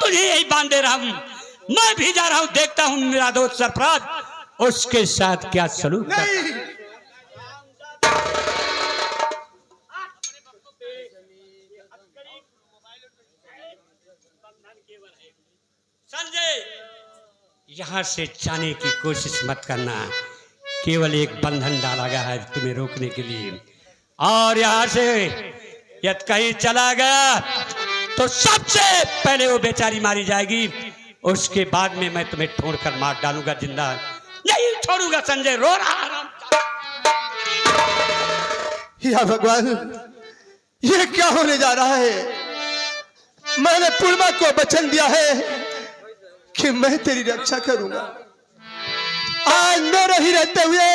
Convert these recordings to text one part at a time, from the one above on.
तुझे यही बांध दे रहा हूं। मैं भी जा रहा हूं, देखता हूं मेरा दोस्त सरफराज उसके साथ क्या सलूक करता है। संजय, यहां से जाने की कोशिश मत करना। केवल एक बंधन डाला गया है तुम्हें रोकने के लिए, और यहां से यदि कहीं चला गया तो सबसे पहले वो बेचारी मारी जाएगी। उसके बाद में मैं तुम्हें छोड़कर मार डालूंगा, जिंदा नहीं छोड़ूंगा। संजय रो रहा। या भगवान, ये क्या होने जा रहा है? मैंने पूर्णिमा को वचन दिया है कि मैं तेरी रक्षा करूंगा। आज मेरे ही रहते हुए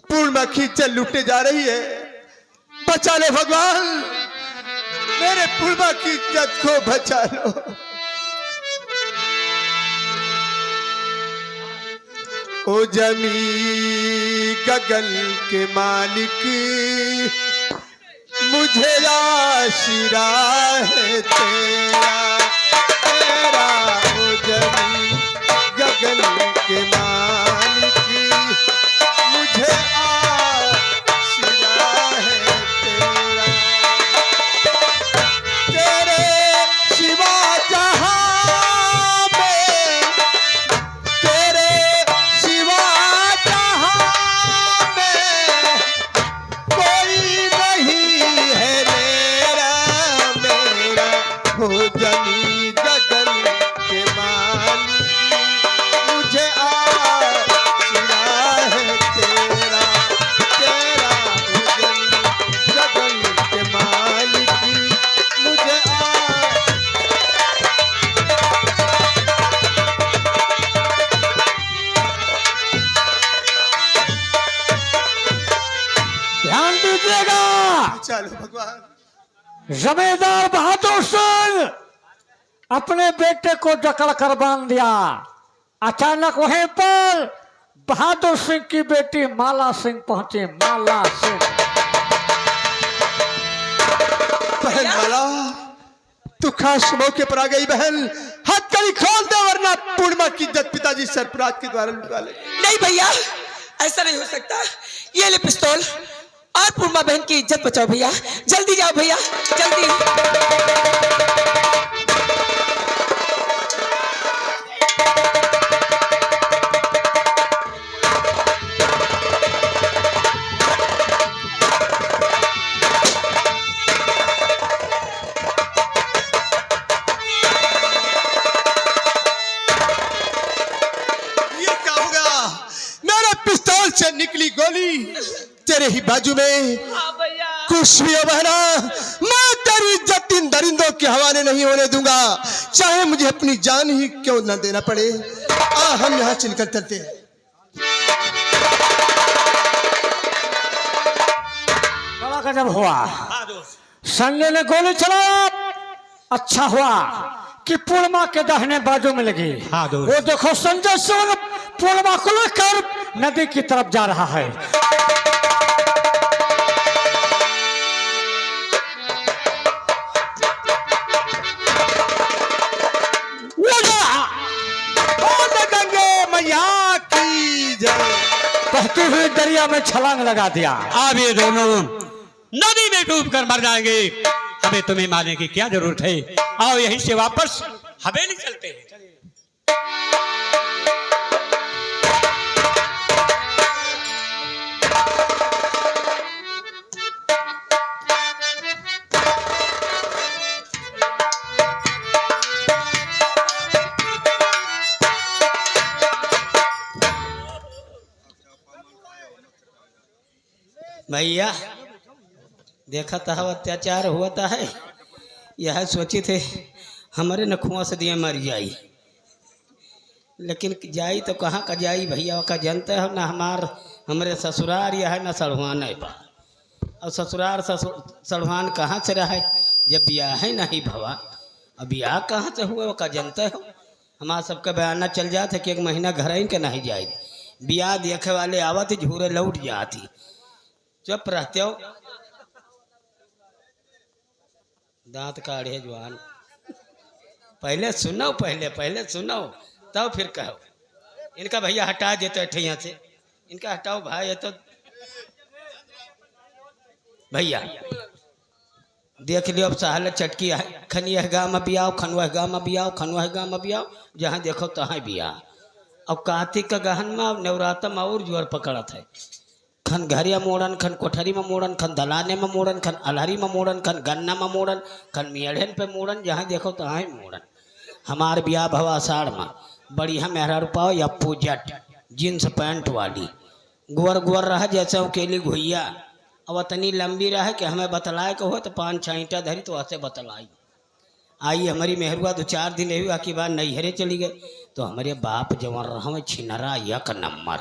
पूर्णिमा की इज्जत लूटने जा रही है। बचा ले भगवान, मेरे पूर्णिमा की इज्जत को बचा लो। ओ जमी गगन के मालिक, मुझे आशिरा है तेरा, तेरा। ओ जमी गगन के मालिक, मुझे आशिरा है तेरा। तेरे सिवा जहां में, तेरे सिवा जहां में कोई नहीं है मेरा, मेरा। हो जमी गगन के मालिक, मुझे आशिरा है तेरा, तेरा। हो जमी गगन के मालिक, मुझे ध्यान दीजिएगा। चलो भगवान। जमींदार बहादुर सिंह अपने बेटे को जकड़ कर बांध दिया। अचानक वहीं पर बहादुर सिंह की बेटी माला सिंह पहुंची। माला सिंह, बहन माला, तू खास मौके पर आ गई बहन। हथकड़ी खोल दे वरना पूर्णिमा की इज्जत पिताजी सरफराज के द्वारा लुटा ले। नहीं भैया, ऐसा नहीं हो सकता। ये ले पिस्तौल और पूर्णिमा बहन की इज्जत बचाओ भैया। जल्दी जाओ भैया, जल्दी। ये क्या हो गया? मेरे पिस्तौल से निकली गोली तेरे ही बाजू में। कुछ भी हो बहना, मैं तेरी इज्जत इन दरिंदों के हवाले नहीं होने दूंगा, चाहे मुझे अपनी जान ही क्यों न देना पड़े। आ हम यहाँ चलकर चलते हैं। बड़ा गजब हुआ। संजय ने गोली चलाया। अच्छा हुआ कि पूर्णिमा के दाहिने बाजू में लगी। हाँ दोस्त। वो देखो संजय सिंह पूर्णिमा को लेकर नदी की तरफ जा रहा है। गंगे मैया की जय। बहती हुई दरिया में छलांग लगा दिया। अब ये दोनों नदी में डूब कर मर जाएंगे। हमें तुम्हें मारने की क्या जरूरत है? आओ यहीं से वापस हवेली चलते हैं। भैया देखा था अत्याचार हुआ है। यह सोची थे हमारे नखुआ से दिए मर जाई, लेकिन जाई तो कहाँ का जाई भैया का जानते हो ना। हमारे ससुराल यह है ना सड़हुआन है पा। और ससुराल सड़हुआन कहाँ से रहा है जब ब्याह है नहीं भवा। अब ब्याह कहाँ से हुआ का जानते हो। हमारा सबका बयाना चल जाते कि एक महीना घर ही के नहीं जाए। ब्याह देखे वाले आवत झूरे लौट जाती। चुप रहते हो, दांत काढ़े जवान पहले सुनो, पहले सुनो तब फिर कहो। इनका भैया हटा देते ठैया से, इनका हटाओ भाई। ये तो भैया देख लियो अब सहल चटकी है, खनिया गाँव में भी आओ, खनुआ गाँव में भी आओ, खनुआ गाँव में भी आओ, जहाँ देखो तहाँ भी आ। अब कार्तिक का गहन में नवरात्र में और जोर पकड़त है। खन घरिया मोड़न, खन कोठरी में मोड़न, खन दलाने में मोड़न, खन अलहरी में मोड़न, खन गन्ना में मोड़न, खन मेढ़न पे मोड़न, जहाँ देखो तहाँ ही मोड़न। हमार ब्याह भवा आषाढ़ में बढ़िया मेहरा रुपाओ या पूजट जींस पैंट वाली, गोर गोर रहा जैसे अकेली घुइया, अब इतनी लंबी रहा कि हमें बतलाए को हो तो 5-6 ईंटा धरी तो ऐसे बतलाई। आई हमारी मेहरुआ 2-4 दिन रही, आखिर बार नैहरे चली गए। तो हमारे बाप जवान रहा छिनरा 1 नंबर।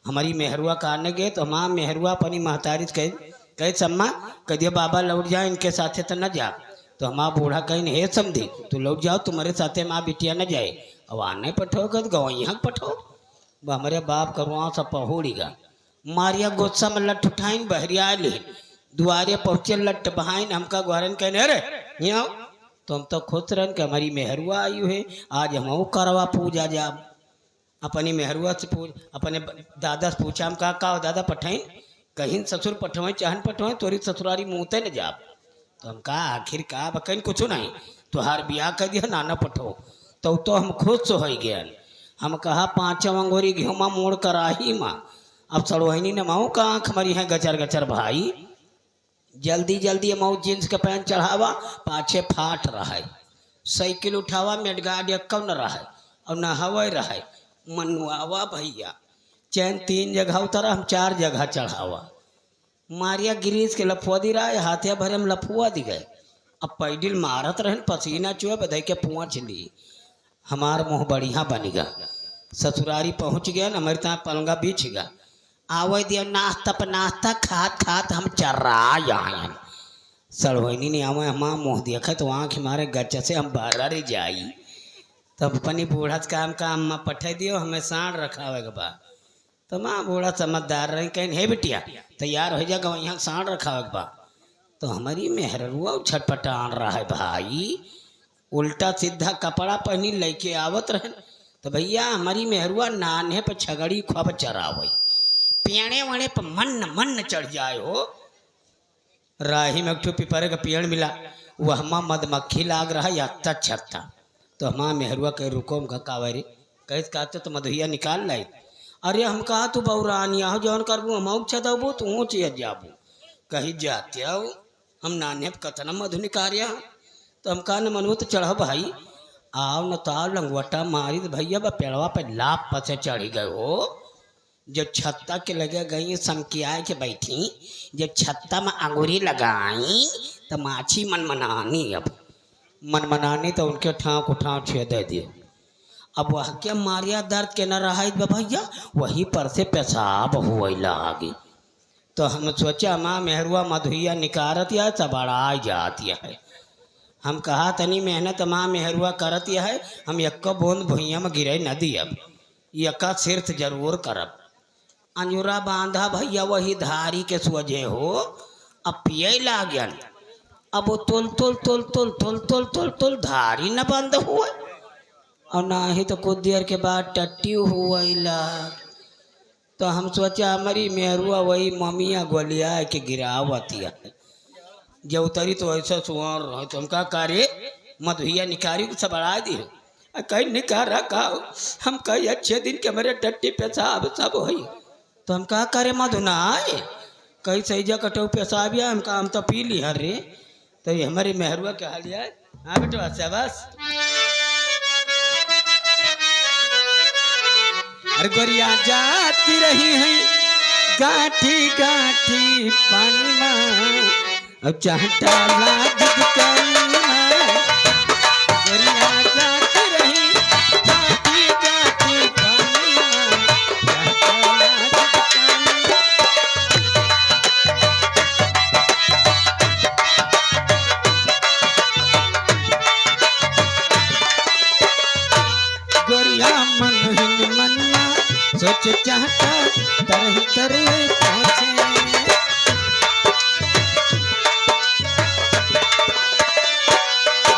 हमारी मेहरुआ कहने गए तो माँ मेहरुआ अपनी महतारी कहे सम्मा कह दिया बाबा लौट जाए, इनके साथे तो न जा। तो हमारा बूढ़ा कहीं हे समझी तू लौट जाओ, तुम्हारे साथे माँ बिटिया न जाए। अब आने पठो कर गवैया पठो, हमारे बाप करवा सब पहुड़ीगा। मारिया गोस्सा में लठ उठाइन बहरिया ली, दुआरे पहुँचे लठ बहाइन, हमका ग्वारन कहने अरे यहाँ तो हम तो खुश रहन कि हमारी मेहरुआ आई है, आज हम करवा पूजा जाब। अपनी मेहरुआ से पूछ, अपने दादा से पूछा, हम कहा दादा पठाइन कहीं ससुर पठवाएं चाहन पठवाएं तोरी ससुरारी मुँहते न जाब। तो हम कहा आखिर का बकन कुछ नहीं, तुहार ब्याह कर दिया नाना पठो। तो हम खुश हो गए। हम कहा 5 अंगोरी घी माँ मोड़ कर आही माँ, अब सड़ोहिनी ने माऊ का आँख मरी है गचर गचर भाई। जल्दी जल्दी माऊ जींस के पैंट चढ़ावा, पाछे फाट रहा है, साइकिल उठावा मेडगाड़ न रहा है और न हवा रहा है, मनुआवा भैया चैन 3 जगह उतरा, हम 4 जगह चढ़ावा। मारिया गिरीश के लफुआ दी रहा है, हाथे भरे हम लफुआ दी गए। अब पैडिल मारत रहन, पसीना चुहे बधाई के पूछ ली। हमार मुँह बढ़िया बनेगा, ससुरारी पहुँच गया न, हमारे तहाँ पलंगा बीछ गया। आवे दिया नाश्ता पर नाश्ता खात खात हम चर्रा आए। सड़ोनी ने आवे हमारा मुँह देखा तो आँख हमारे गच्चा से हम बाहर जाई। तब अपनी बूढ़ा काम का अम्मा पठे दियो, हमें साँड़ रखावे के बा। तो माँ बूढ़ा समझदार रही, कहीं हे बिटिया तैयार हो जाएगा यहाँ साँड़ रखावे के बा। तो हमारी मेहरुआ छटपटान रहा है भाई, उल्टा सीधा कपड़ा पहनी लेके आवत रहे। तो भैया हमारी मेहरुआ नाने पर छगड़ी ख्वाब चरावे, पेड़े वड़े पर मन चढ़ जाए हो। राही में एक पिपरे का पेड़ मिला, वह हमा मधमक्खी लाग रहा या छत्ता। तो हमारा मेहरुआ कह रुको, हम कावे रे कह कहते तो मधुइया निकाल लाई। अरे हम कहा तू बौरानिया हो जौन करबू हम छदबू तू ऊँच जाबू, कहीं जाते हो हम नाने कतना मधु निकारिया। तो हम कहा न मनू तो चढ़ो भाई, आओ न ताल लंगवटा मारी तो भैया बा पेड़वा पे लाप पसे चढ़ गए हो। जब छत्ता के लगे गई समकिया के बैठी, जब छत्ता में अंगूरी लगाई तो माछी मनमनानी। अब मनमनानी तो उनके ठाव को ठाव छेद दियो। अब वह के मारिया दर्द के न रहा भैया, वहीं पर से पेशाब हुआ लागी। तो हम सोचा माँ मेहरुआ मधुइया निकारत या सबड़ा जाती है। हम कहा तनी मेहनत माँ मेहरुआ करत है, हम एक बूंद भुइया में गिरे न दियब, यका सिर्थ जरूर करब। अंजुरा बांधा भैया वही धारी के सोझे हो, अब पिए लागन। अब वो तुल तुल तुल तुल तुल तुल तुल तुल धारी न बंद हुआ, और ना ही तो कुछ देर के बाद टट्टी हुआ लाग। तो हम सोचा हमारी मेहरुआ वही ममिया गोलिया के गिरावती है। जब उतरी तो ऐसा सुवर रहा, तो हम कहा कार्य मधुइया निकारी सब बढ़ा दी हो, कहीं निकाल रखा हो। हम कहीं अच्छे दिन के मेरे टट्टी पेशाब सब हुई। तो हम कहा करे मधु ना आए, कहीं सही जगह कटो पेशाब या हम तो पी ली हर रे। तो ये हमारी मेहरुआ क्या हाल है। हाँ बेटा बस अरे गोरिया जाती रही है गाठी गाठी पानी में, अब चाहता लाज गोरिया जाती रही गाठी गाठी पानी में, चाहता लाज गोरिया मन हिन मन्ना सोच चाहता तरह तरह पहुँचे।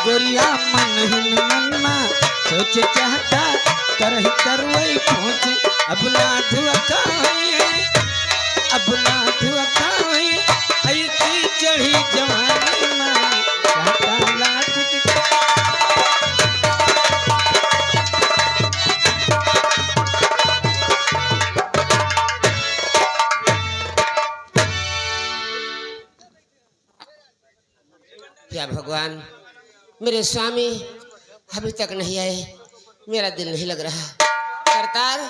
गोरिया मन हिन मन में सोच चाहता करही करवई पहुँचे अब ना धुआई अब ना धुआई ऐसी चढ़ी जवानी में चाहता लात क्या भगवान मेरे स्वामी अभी तक नहीं आए, मेरा दिल नहीं लग रहा। करतार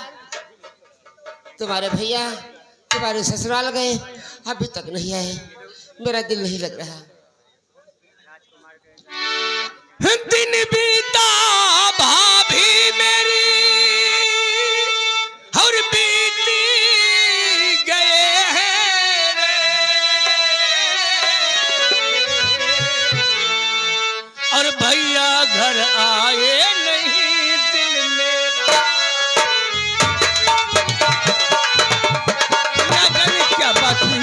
तुम्हारे भैया तुम्हारे ससुराल गए अभी तक नहीं आए, मेरा दिल नहीं लग रहा। दिन बीता भाभी मेरी और बीती गए हैं और भैया घर आए नहीं दिल मेरा ना जाने क्या बात हुई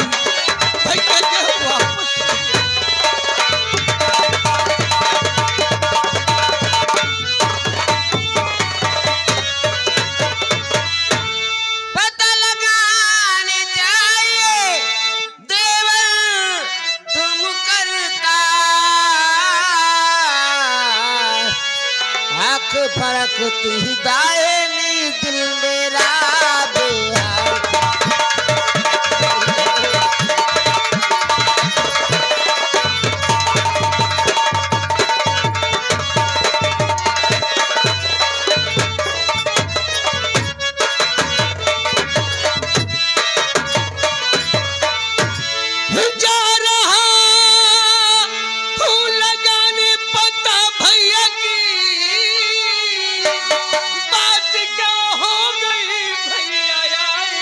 भैया जो वापस पता लगाने चाहिए देवर तुम करता आँख फरकती दायनी दिल मेरा बेहाल। जा रहा हूँ लगाने पता भैया की बात क्या हो गई भैया आए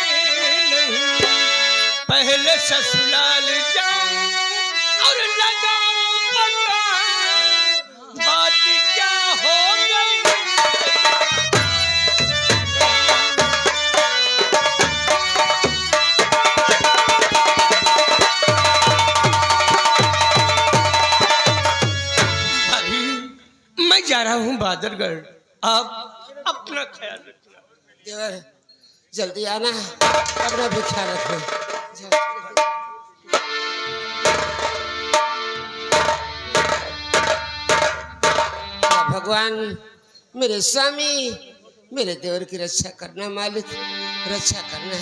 नहीं पहले ससुराल जाऊं और लगाऊं पता बात क्या हो गई भाभी मैं जा रहा हूँ बादरगढ़ आप अपना ख्याल रखना देवर जल्दी आना, अपना भी ख्याल रखना। भगवान मेरे स्वामी मेरे देवर की रक्षा करना, मालिक रक्षा करना।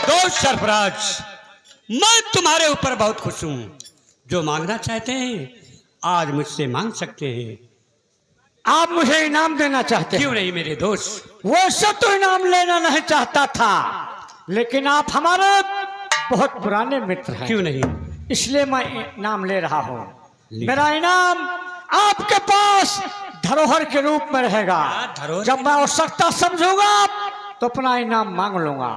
दोस्त सरफराज, मैं तुम्हारे ऊपर बहुत खुश हूँ। जो मांगना चाहते हैं आज मुझसे मांग सकते हैं। आप मुझे इनाम देना चाहते क्यों हैं? नहीं मेरे दोस्त? वैसे तो इनाम लेना नहीं चाहता था, लेकिन आप हमारे बहुत पुराने मित्र हैं, क्यों नहीं? इसलिए मैं इनाम ले रहा हूँ। ले। मेरा इनाम आपके पास धरोहर के रूप में रहेगा। धरोहर जब मैं आवश्यकता समझूंगा तो अपना इनाम मांग लूंगा।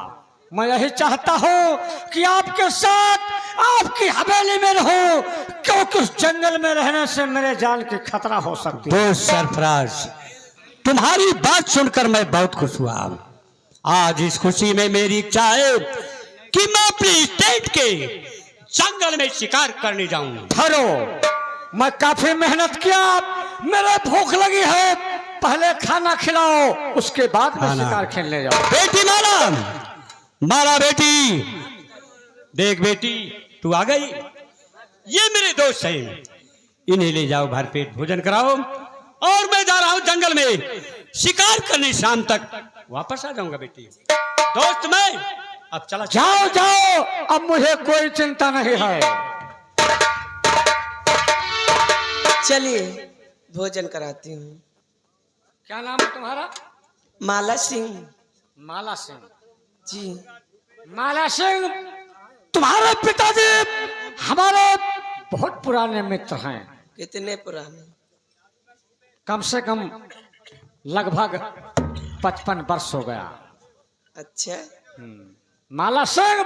मैं यही चाहता हूँ कि आपके साथ आपकी हवेली में रहूं, क्योंकि उस जंगल में रहने से मेरे जान की खतरा हो सकती है। दोस्त सरफराज, तुम्हारी बात सुनकर मैं बहुत खुश हुआ। आज इस खुशी में मेरी इच्छा है कि मैं अपने स्टेट के जंगल में शिकार करने जाऊं। ठहरो, मैं काफी मेहनत किया, मेरे भूख लगी है, पहले खाना खिलाओ, उसके बाद मैं खाना। शिकार खेलने जाऊं। बेटी माला, माला बेटी, देख बेटी तू आ गई। ये मेरे दोस्त हैं, इन्हें ले जाओ, भरपेट भोजन कराओ और मैं जा रहा हूं जंगल में शिकार करने। शाम तक वापस आ जाऊंगा बेटी। दोस्त मैं अब चला जाओ जाओ, अब मुझे कोई चिंता नहीं है। चलिए भोजन कराती हूँ। क्या नाम है तुम्हारा? माला सिंह माला सिंह। जी। माला सिंह, तुम्हारे पिताजी हमारे बहुत पुराने मित्र हैं, कितने पुराने? कम से कम लगभग 55 वर्ष हो गया। अच्छा। माला सिंह,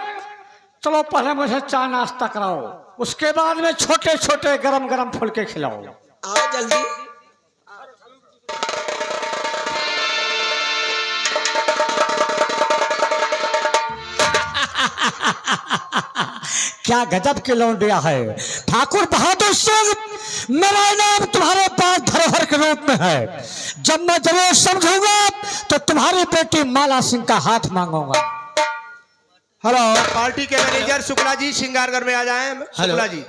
चलो पहले मुझे चाय नाश्ता कराओ, उसके बाद में छोटे छोटे गरम गरम फुलके खिलाओ। आओ जल्दी। क्या गजब के लौंडिया है। ठाकुर बहादुर सिंह मेरा नाम तुम्हारे पास धरोहर के रूप में है। जब मैं जरूर समझूंगा तो तुम्हारी बेटी माला सिंह का हाथ मांगूंगा। हेलो, पार्टी के मैनेजर शुक्ला जी श्रृंगारगढ़ में आ जाएं। शुक्ला जी,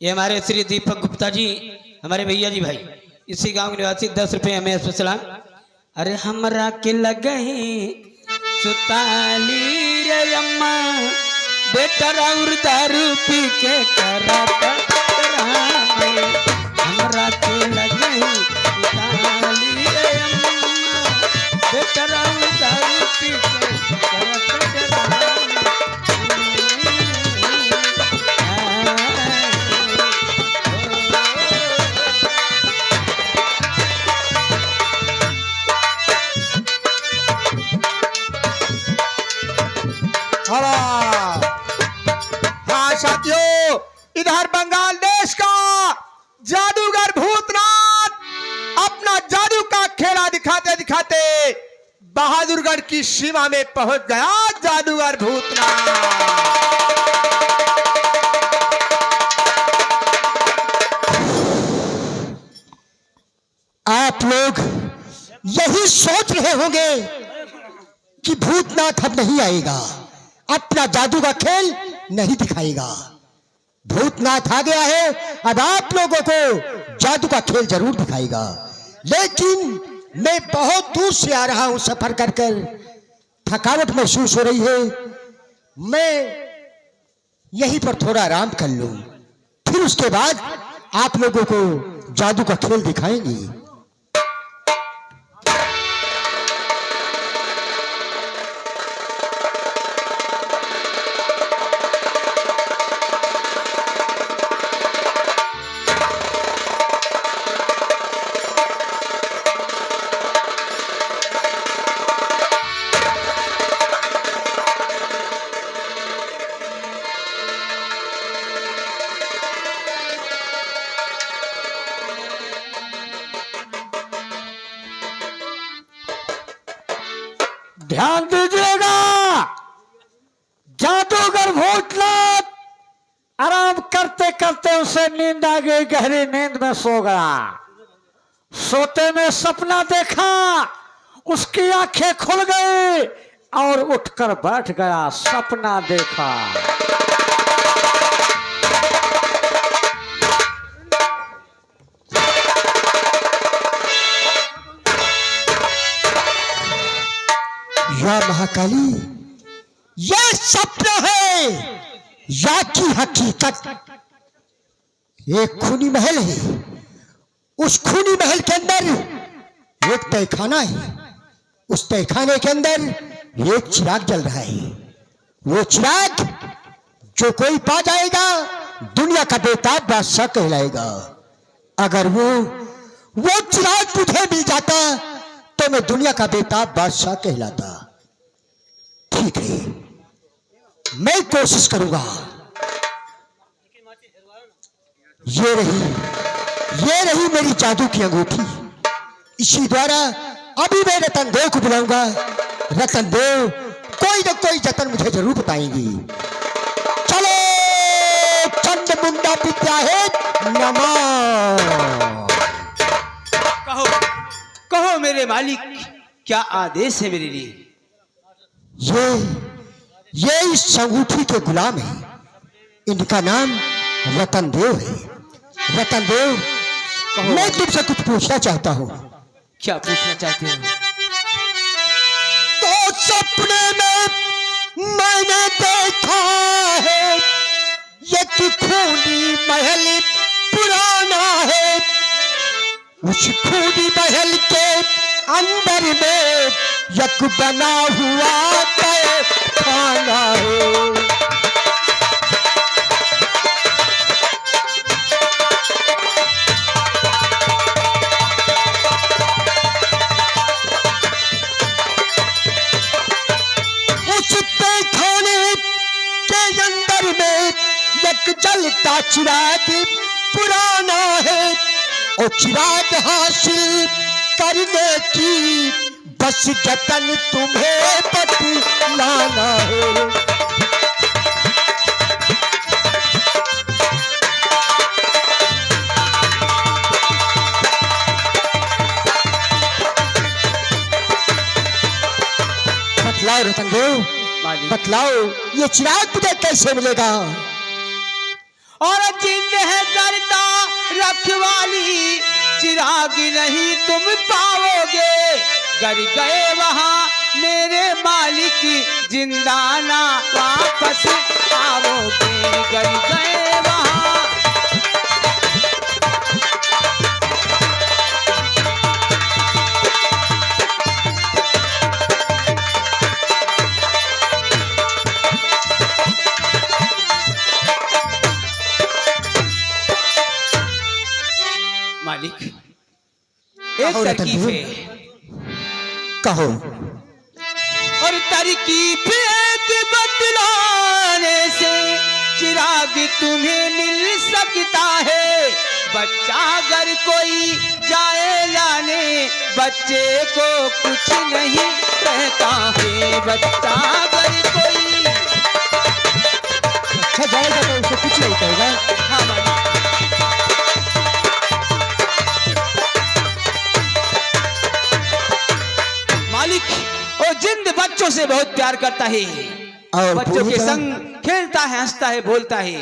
ये हमारे श्री दीपक गुप्ता जी, हमारे भैया जी भाई, इसी गांव के निवासी 10 रुपये हमें स्पेशल। अरे हमरा के लगही सुताली रे अम्मा, बेटा और दारू पी के करत डरामे। हमरा के लगही सुताली रे अम्मा, बेटा और दारू पी के करत डरामे। हाँ साथियों, इधर बंगाल देश का जादूगर भूतनाथ अपना जादू का खेला दिखाते दिखाते बहादुरगढ़ की सीमा में पहुंच गया। जादूगर भूतनाथ आप लोग यही सोच रहे होंगे कि भूतनाथ अब नहीं आएगा, अपना जादू का खेल नहीं दिखाएगा। भूतनाथ आ गया है, अब आप लोगों को जादू का खेल जरूर दिखाएगा। लेकिन मैं बहुत दूर से आ रहा हूं सफर कर कर, थकावट महसूस हो रही है। मैं यहीं पर थोड़ा आराम कर लूं, फिर उसके बाद आप लोगों को जादू का खेल दिखाएंगे। ध्यान दीजिएगा, जादूगर भूतनाथ आराम करते करते उसे नींद आ गई, गहरी नींद में सो गया। सोते में सपना देखा, उसकी आंखें खुल गई और उठकर बैठ गया। सपना देखा, या महाकाली, यह सपना है या की हकीकत? एक खूनी महल है, उस खूनी महल के अंदर एक तहखाना है, उस तहखाने के अंदर एक चिराग जल रहा है। वो चिराग जो कोई पा जाएगा दुनिया का बेताब बादशाह कहलाएगा। अगर वो चिराग मुझे मिल जाता तो मैं दुनिया का बेताब बादशाह कहलाता। ठीक है, मैं कोशिश करूंगा। ये रही मेरी जादू की अंगूठी। इसी द्वारा अभी मैं रतन देव को बुलाऊंगा। रतन देव कोई न कोई जतन मुझे जरूर बताएंगी। चलो, चंद मुंडा विद्या है नमः। कहो कहो मेरे मालिक, क्या आदेश है मेरे लिए? ये इस अंगूठी के गुलाम है। इनका नाम रतन देव है। रतन देव, मैं तुमसे कुछ पूछना चाहता हूँ। क्या पूछना चाहते हो? तो सपने में मैंने देखा है एक खूनी महल पुराना है। उस खूनी महल के अंदर में एक बना हुआ तहखाना है। उस तहखाने के अंदर में एक जलता चिराग पुराना है और चिराग हासिल करने की बस जतन तुम्हें बतलाना है। रतनदेव, मालिक। बतलाओ ये चिराग मुझे कैसे मिलेगा? और जिंद है करता रखवाली, चिराग नहीं तुम पाओगे। गर गए वहां मेरे मालिक, जिंदा ना वापस आओगे। गर गए वहां। मालिक, एक कहो तरकीब रतनदेव। है। कहो। और तरकीब एक बतलाने से चिराग तुम्हें मिल सकता है। बच्चा अगर कोई जाए लाने, बच्चे को कुछ नहीं कहता है। बच्चा अगर कोई अच्छा जाएगा तो उसे कुछ नहीं कहेगा। हाँ मालिक। मालिक वो जिंद बच्चों से बहुत प्यार करता है, और बच्चों बूढ़े के जवान? संग खेलता है, हंसता है, बोलता है।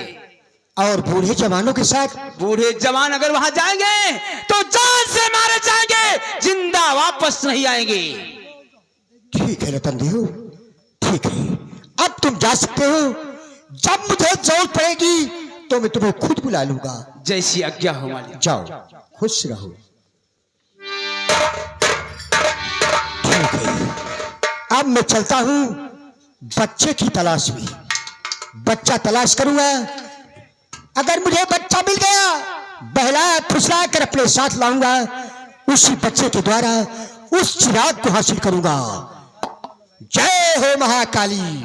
और बूढ़े जवानों के साथ? बूढ़े जवान अगर वहां जाएंगे तो जान से मारे जाएंगे, जिंदा वापस नहीं आएंगे। ठीक है रतनदेव, ठीक है। अब तुम जा सकते हो। जब मुझे जरूरत पड़ेगी तो मैं तुम्हें खुद बुला लूंगा। जैसी आज्ञा हो मालिक। जाओ, खुश रहो। ठीक है, अब मैं चलता हूं बच्चे की तलाश में। बच्चा तलाश करूंगा। अगर मुझे बच्चा मिल गया, बहला फुसला कर अपने साथ लाऊंगा। उसी बच्चे के द्वारा उस चिराग को हासिल करूंगा। जय हो महाकाली।